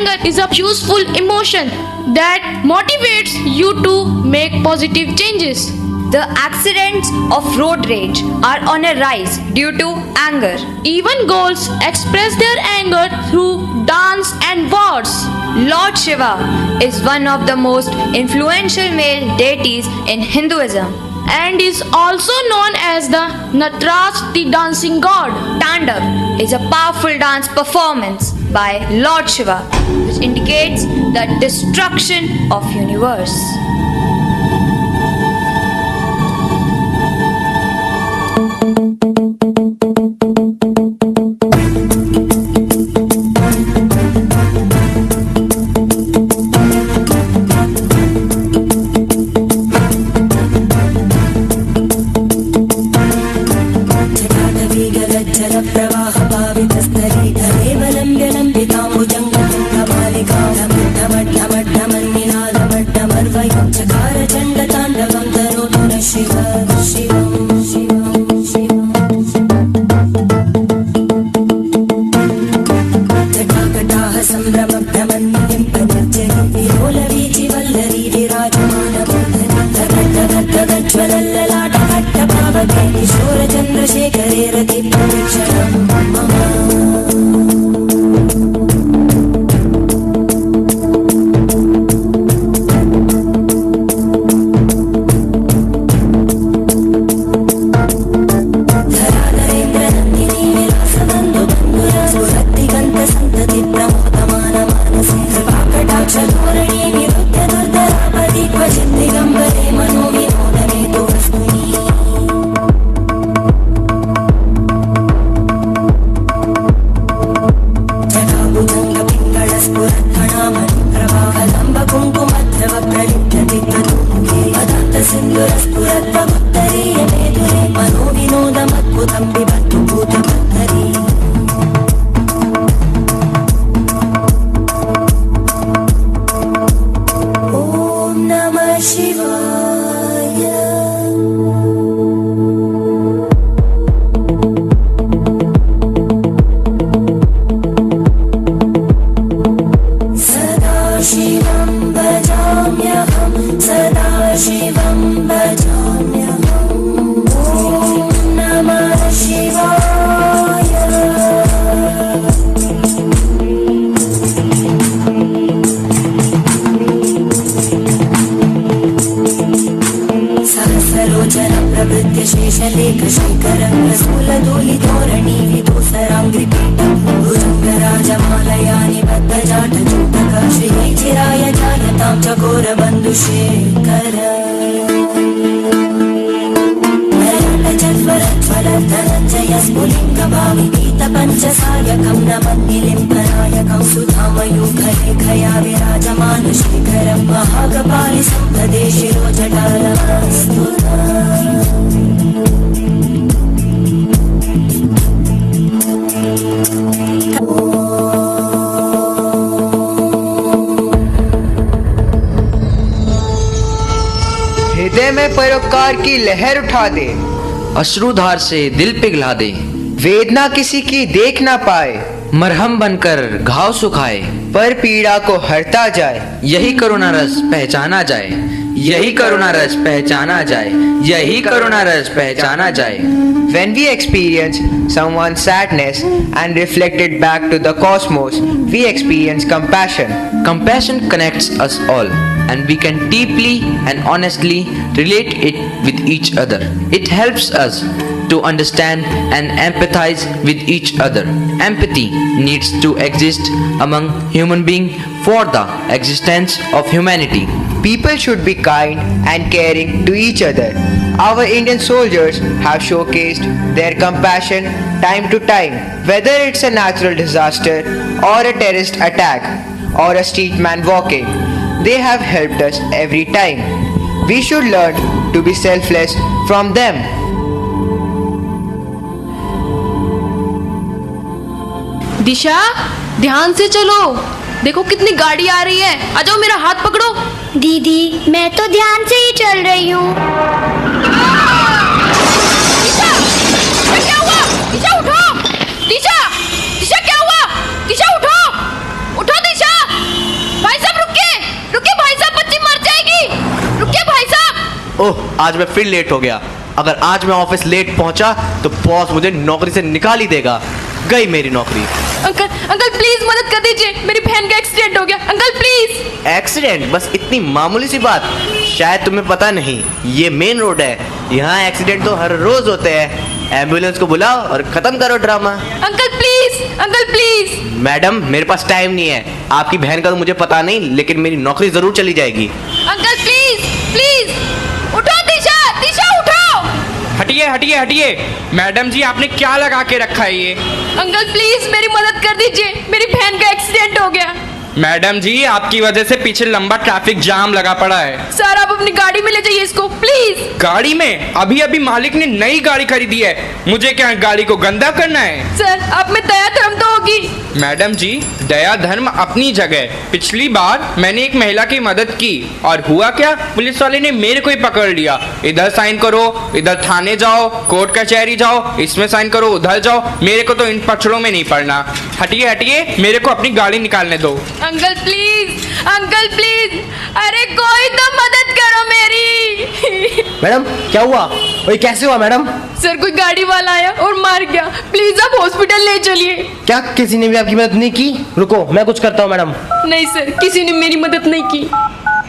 anger is a useful emotion that motivates you to make positive changes. The accidents of road rage are on a rise due to anger. Even girls express their anger through dance and words. Lord Shiva is one of the most influential male deities in Hinduism and is also known as the Nataraj, the dancing god. Tandav is a powerful dance performance by Lord Shiva which indicates the destruction of universe. हृदय में परोपकार की लहर उठा दे, अश्रुधार से दिल पिघला दे, वेदना किसी की देख ना पाए, मरहम बनकर घाव सुखाए, पर पीड़ा को हरता जाए, यही करुणा रस पहचाना जाए, यही करुणा रस पहचाना जाए, यही करुणा रस पहचाना जाए. When we experience someone's sadness and reflect it back to the cosmos, we experience compassion. Compassion connects us all, and we can deeply and honestly relate it with each other. It helps us to understand and empathize with each other. Empathy needs to exist among human beings for the existence of humanity. People should be kind and caring to each other. Our Indian soldiers have showcased their compassion time to time, whether it's a natural disaster or a terrorist attack or a street man walking. They have helped us every time. We should learn to be selfless from them. दिशा, ध्यान से चलो, देखो कितनी गाड़ी आ रही है, आ जाओ मेरा हाथ पकड़ो। दीदी, मैं तो ध्यान से ही चल रही हूँ। दिशा, क्या हुआ? दिशा उठो, दिशा, दिशा क्या हुआ? दिशा उठो, उठो दिशा। ओह, आज मैं फिर लेट हो गया। अगर आज मैं ऑफिस लेट पहुंचा तो बॉस मुझे नौकरी से निकाल ही देगा। गई मेरी नौकरी। अंकल अंकल प्लीज मदद कर दीजिए, मेरी बहन का एक्सीडेंट हो गया। Uncle please. एक्सीडेंट? बस इतनी मामूली सी बात, शायद तुम्हें पता नहीं, ये मेन रोड है, यहाँ एक्सीडेंट तो हर रोज होते हैं। एम्बुलेंस को बुलाओ और खत्म करो drama. Uncle please, uncle please. Madam, मेरे पास टाइम नहीं है। आपकी बहन का तो मुझे पता नहीं, लेकिन मेरी नौकरी जरूर चली जाएगी। अंकल प्लीज प्लीज उठो। दिशा, दिशा उठो। हटिए हटिए हटिए। मैडम जी, आपने क्या लगा के रखा है ये? अंकल प्लीज मेरी मदद कर दीजिए, मेरी बहन का एक्सीडेंट हो गया। मैडम जी, आपकी वजह से पीछे लंबा ट्रैफिक जाम लगा पड़ा है। सर आप अपनी गाड़ी में ले जाइए इसको प्लीज। गाड़ी में? अभी अभी मालिक ने नई गाड़ी खरीदी है, मुझे क्या गाड़ी को गंदा करना है? सर आप में दया धर्म तो होगी। मैडम जी, दया धर्म अपनी जगह। पिछली बार मैंने एक महिला की मदद की और हुआ क्या, पुलिस वाले ने मेरे को ही पकड़ लिया। इधर साइन करो, इधर थाने जाओ, कोर्ट कचहरी जाओ, इसमें साइन करो, उधर जाओ। मेरे को तो इन पछड़ों में नहीं पड़ना। हटिए हटिए, मेरे को अपनी गाड़ी निकालने दो। अंकल प्लीज, अंकल प्लीज, अरे कोई तो मदद करो मेरी। मैडम क्या हुआ? वही कैसे हुआ मैडम? सर कोई गाड़ी वाला आया और मार गया, प्लीज आप हॉस्पिटल ले चलिए। क्या किसी ने भी आपकी मदद नहीं की? रुको मैं कुछ करता हूँ मैडम। नहीं सर, किसी ने मेरी मदद नहीं की।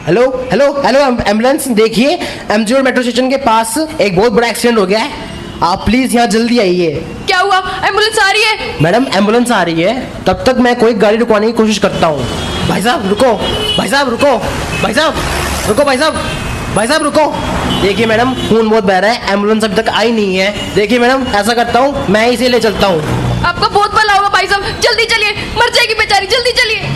हेलो हेलो हेलो एम्बुलेंस, देखिए एमजी रोड मेट्रो स्टेशन के पास एक बहुत बड़ा एक्सीडेंट हो गया है, आप प्लीज यहाँ जल्दी आइए। क्या हुआ? एम्बुलेंस आ रही है? मैडम एम्बुलेंस आ रही है, तब तक मैं कोई गाड़ी रुकवाने की कोशिश करता हूँ। भाई साहब रुको, भाई साहब रुको, भाई साहब रुको, भाई साहब, भाई साहब रुको। देखिए मैडम खून बहुत बह रहा है, एम्बुलेंस अभी तक आई नहीं है। देखिए मैडम ऐसा करता हूँ, मैं इसे ले चलता हूँ। आपका बहुत भला होगा भाई साहब, जल्दी चलिए, मर जाएगी बेचारी, जल्दी चलिए।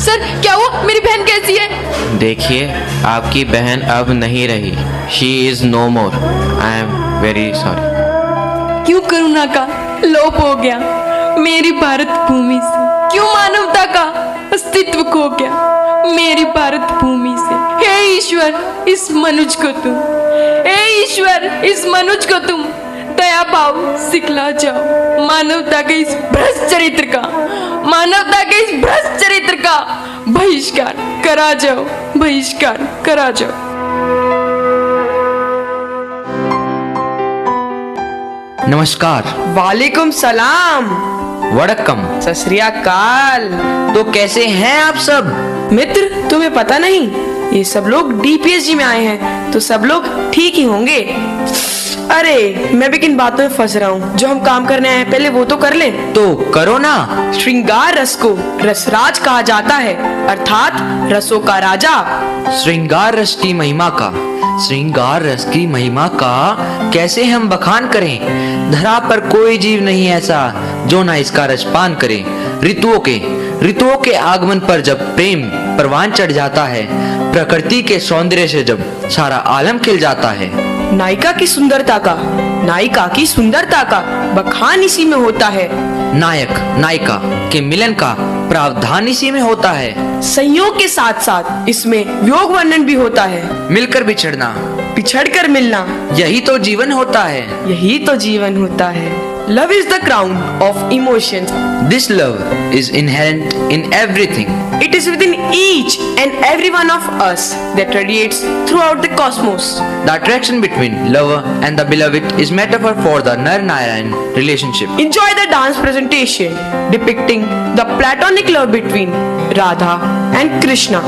सर क्या हुआ, मेरी बहन कैसी है? देखिए, आपकी बहन अब नहीं रही। She is no more. I am very sorry. क्यों करुणा का लोप हो गया मेरी भारत भूमि से? क्यों मानवता का अस्तित्व खो गया मेरी भारत भूमि से? हे ईश्वर इस मनुष्य को तुम, हे ईश्वर इस मनुष्य को तुम दया भाव सिखला जाओ। मानवता के इस भ्रष्ट चरित्र का, मानवता के इस भ्रष्ट चरित्र का बहिष्कार करा जाओ, बहिष्कार करा जाओ। नमस्कार। वालेकुम सलाम। वड़क्कम। सत श्री अकाल। तो कैसे हैं आप सब? मित्र तुम्हें पता नहीं, ये सब लोग डीपीएसजी में आए हैं तो सब लोग ठीक ही होंगे। अरे मैं भी किन बातों में फंस रहा हूँ, जो हम काम करने आए हैं पहले वो तो कर ले। तो करो ना। श्रृंगार रस को रसराज कहा जाता है, अर्थात रसों का राजा। श्रृंगार रस की महिमा का, श्रृंगार रस की महिमा का कैसे हम बखान करें? धरा पर कोई जीव नहीं ऐसा जो ना इसका रस पान करे। ऋतुओं के आगमन पर जब प्रेम परवान चढ़ जाता है, प्रकृति के सौंदर्य से जब सारा आलम खिल जाता है, नायिका की सुंदरता का, नायिका की सुंदरता का बखान इसी में होता है। नायक नायिका के मिलन का प्रावधान इसी में होता है। संयोग के साथ साथ इसमें वियोग वर्णन भी होता है। मिलकर बिछड़ना, पिछड़कर मिलना, यही तो जीवन होता है। यही तो जीवन होता है। Love is the crown of emotion. This love is inherent in everything. It is within each and every one of us that radiates throughout the cosmos. The attraction between lover and the beloved is metaphor for the Nar-Narayan relationship. Enjoy the dance presentation depicting the platonic love between Radha and Krishna.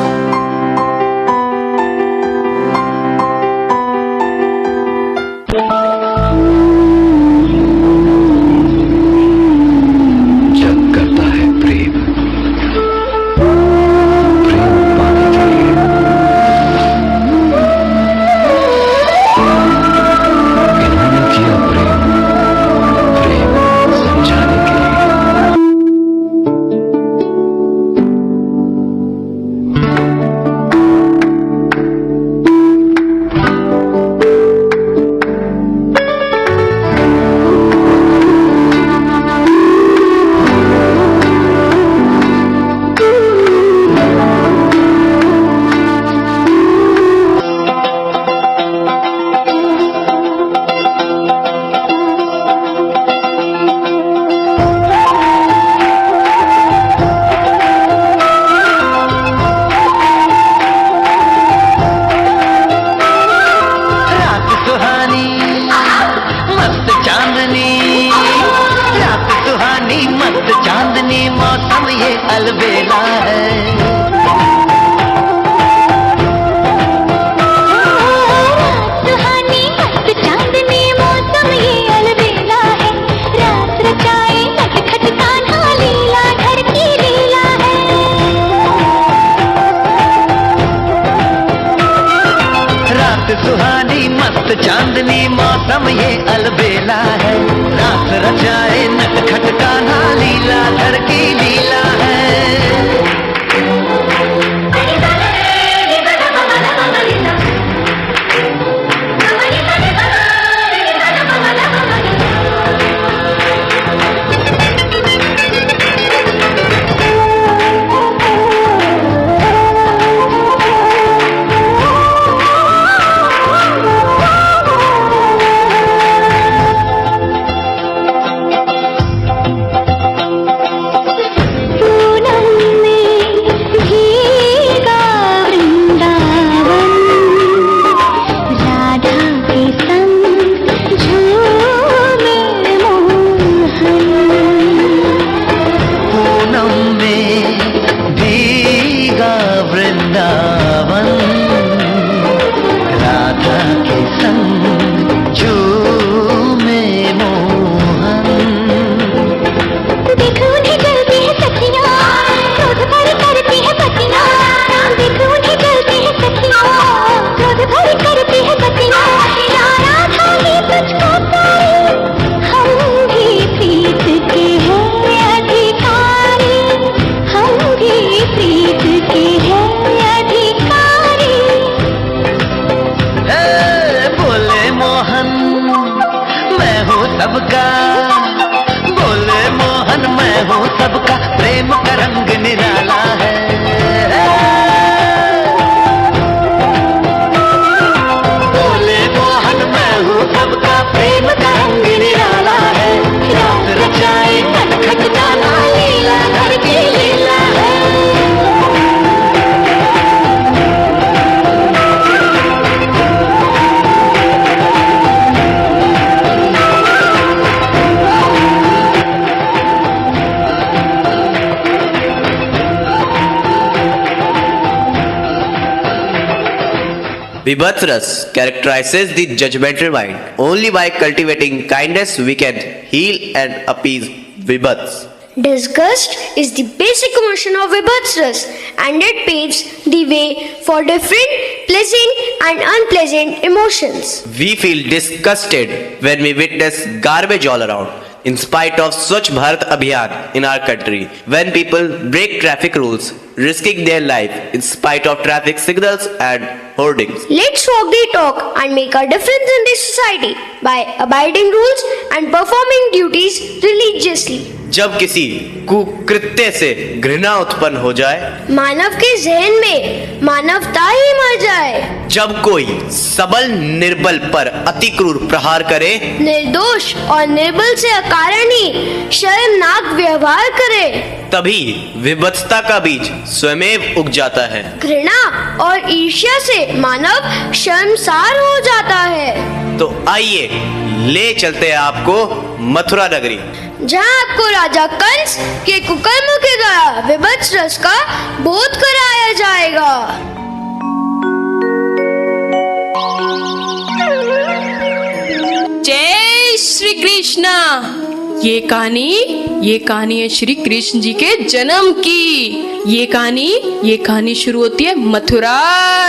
सुहानी मौसम ये अलबेला है। सुहानी मस्त चांदनी मौसम ये अलबेला है। रात रचाए नटखट कान्हा लीला घर की लीला है। रात सुहानी मस्त चांदनी मौसम ये अलबेला है। रात रचाए नटखट कान्हा लीला घर की लीला है। सबका बोले मोहन मैं हूँ सबका प्रेम का रंग निराला है। बोले मोहन मैं हूँ सबका प्रेम का रंग निराला है। रात रचाए नटखट कान्हा लीला घर की लीला है। Vibhats Ras characterizes the judgmental mind. Only by cultivating kindness we can heal and appease Vibhats. Disgust is the basic emotion of Vibhatsras, and it paves the way for different pleasant and unpleasant emotions. We feel disgusted when we witness garbage all around. In spite of Swachh Bharat Abhiyan in our country, when people break traffic rules, risking their life in spite of traffic signals and hoardings. Let's walk the talk and make a difference in this society by abiding rules and performing duties religiously. जब किसी कुकृत्य से घृणा उत्पन्न हो जाए, मानव के जहन में मानवता ही मर जाए, जब कोई सबल निर्बल पर अति क्रूर प्रहार करे, निर्दोष और निर्बल से अकारण ही शर्मनाक व्यवहार करे, तभी विभत्सता का बीज स्वयं उग जाता है। घृणा और ईर्ष्या से मानव शर्मसार हो जाता है। तो आइए ले चलते हैं आपको मथुरा नगरी, जहाँ आपको राजा कंस के कुकर्म के द्वारा विभत्स रस का बोध कराया जाएगा। जय श्री कृष्णा। ये कहानी है श्री कृष्ण जी के जन्म की। ये कहानी शुरू होती है मथुरा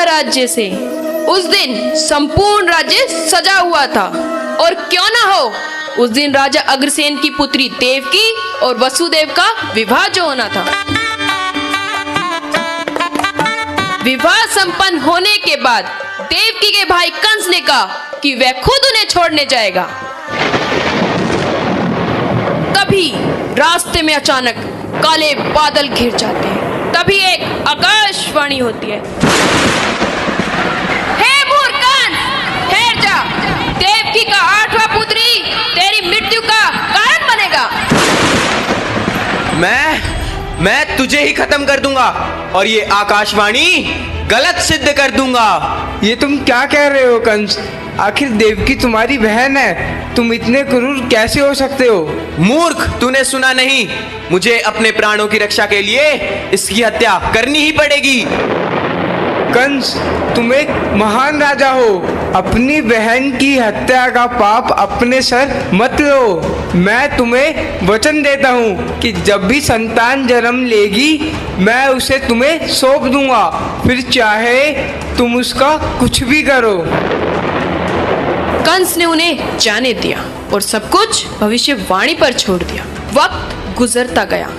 राज्य से। उस दिन संपूर्ण राज्य सजा हुआ था, और क्यों ना हो, उस दिन राजा अग्रसेन की पुत्री देवकी और वसुदेव का विवाह जो होना था। विवाह संपन्न होने के बाद देवकी के भाई कंस ने कहा कि वह खुद उन्हें छोड़ने जाएगा। तभी रास्ते में अचानक काले बादल घिर जाते हैं। तभी एक आकाशवाणी होती है, हे मूर्ख कंस, ठहर जा, देवकी का 8वां पुत्री तेरी मृत्यु का कारण बनेगा। मैं तुझे ही खत्म कर दूंगा और ये आकाशवाणी गलत सिद्ध कर दूंगा। ये तुम क्या कह रहे हो कंस? आखिर देवकी तुम्हारी बहन है, तुम इतने क्रूर कैसे हो सकते हो? मूर्ख, तूने सुना नहीं? मुझे अपने प्राणों की रक्षा के लिए इसकी हत्या करनी ही पड़ेगी। कंस, तुम एक महान राजा हो, अपनी बहन की हत्या का पाप अपने सर मत लो। मैं तुम्हें वचन देता हूँ कि जब भी संतान जन्म लेगी मैं उसे तुम्हें सौंप दूंगा, फिर चाहे तुम उसका कुछ भी करो। कंस ने उन्हें जाने दिया और सब कुछ भविष्यवाणी पर छोड़ दिया। वक्त गुजरता गया।